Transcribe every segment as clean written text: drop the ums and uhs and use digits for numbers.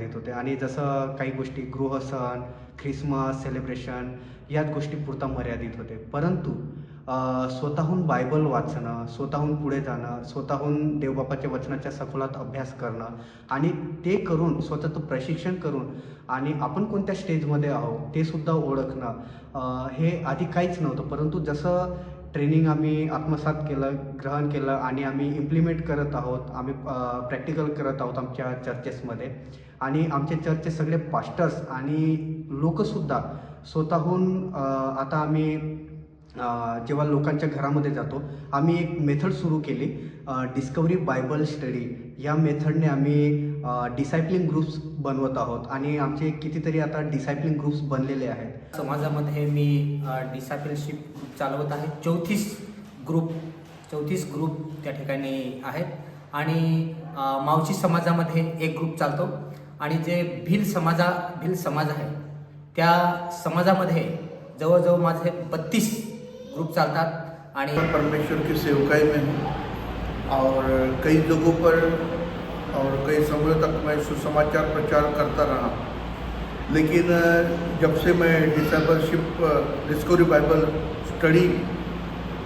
मर्यादित होते आणि जसं काही गोष्टी गृहसण, ख्रिसमस सेलिब्रेशन याच गोष्टीपुरता मर्यादित होते. परंतु स्वतःहून बायबल वाचणं, स्वतःहून पुढे जाणं, स्वतःहून देवबापाच्या वचनाच्या सखोलात अभ्यास करणं आणि ते करून स्वतःचं प्रशिक्षण करून आणि आपण कोणत्या स्टेजमध्ये आहोत ते सुद्धा ओळखणं, हे आधी काहीच नव्हतं. परंतु जसं ट्रेनिंग आम्ही आत्मसात केलं, ग्रहण केलं आणि आम्ही इम्प्लिमेंट करत आहोत, आम्ही प्रॅक्टिकल करत आहोत आमच्या चर्चेसमध्ये आणि आमचे चर्चचे सगळे पास्टर्स आणि लोकंसुद्धा स्वतःहून आता आम्ही जेव्हा लोकांच्या घरामध्ये जातो, आम्ही एक मेथड सुरू केली, डिस्कवरी बायबल स्टडी. या मेथडने आम्ही डिसायपलिंग ग्रुप्स बनवत आहोत आणि आमचे कितीतरी आता डिसायपलिंग ग्रुप्स बनलेले आहेत. समाजामध्ये मी डिसायपलशिप ग्रुप चालवत आहे. 34 ग्रुप त्या ठिकाणी आहेत आणि मावशी समाजामध्ये एक ग्रुप चालतो आणि जे भिल समाज आहे त्या समाजामध्ये जवळजवळ माझे 32 ग्रुप चालतात आणि परमेश्वर की सेवकाई में हूँ और कई जगहों पर और कई समयों तक मैं सुसमाचार प्रचार करता रहा, लेकिन जब से मैं डिसाइपलशिप डिस्कवरी बाइबल स्टडी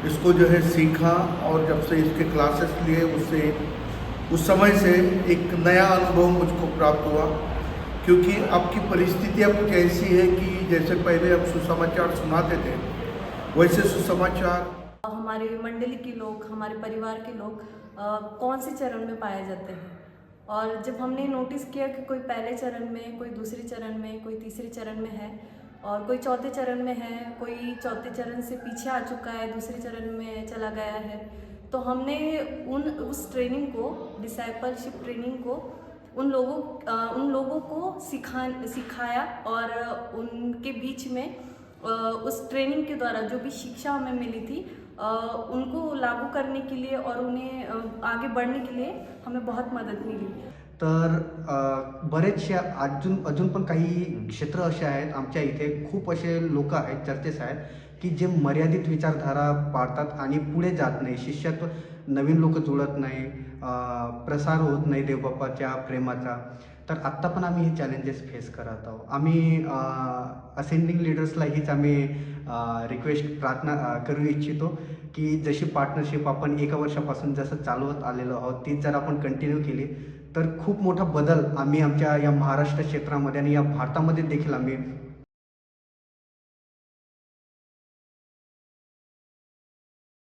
इसको जो है सीखा और जब से इसके क्लासेस लिए उस समय से एक नया अनुभव मुझको प्राप्त हुआ, क्योंकि आपकी परिस्थितियाँ कुछ ऐसी है कि जैसे पहले हम सुसमाचार सुनाते थे वैसे सुसमाचार हमारे मंडली के लोग, हमारे परिवार के लोग कौन से चरण में पाए जाते हैं। और जब हमने नोटिस किया कि कोई पहले चरण में, कोई दूसरे चरण में, कोई तीसरे चरण में है और कोई चौथे चरण में है, कोई चौथे चरण से पीछे आ चुका है, दूसरे चरण में चला गया है, तो हमने उस ट्रेनिंग को, डिसाइपलशिप ट्रेनिंग को उन लोगों को सिखाया और उनके बीच में उस ट्रेनिंग के द्वारा जो भी शिक्षा हमें मिली थी उनको लागू करने के लिए और उन्हें आगे बढ़ने के लिए हमें बहुत मदद मिली. तर बरेचसे अजून पण काही क्षेत्र असे आहेत आमच्या इथे, खूप असे लोक आहेत, चर्चेस आहेत की जे मर्यादित विचारधारा पाळतात आणि पुढे जात नाही, शिष्यत्व नवीन लोक जुळत नाही, प्रसार होत नाही देवबापाच्या प्रेमाचा. तर आत्ता पण आम्ही हे चॅलेंजेस फेस करत आहोत. आम्ही असेंडिंग लीडर्सला हीच आम्ही रिक्वेस्ट प्रार्थना करू इच्छितो की जशी पार्टनरशिप आपण 1 वर्षापासून जसं चालवत आलेलो आहोत ती जर आपण कंटिन्यू केली तर खूप मोठा बदल आम्ही आमच्या या महाराष्ट्र क्षेत्रामध्ये आणि या भारतामध्ये देखील आम्ही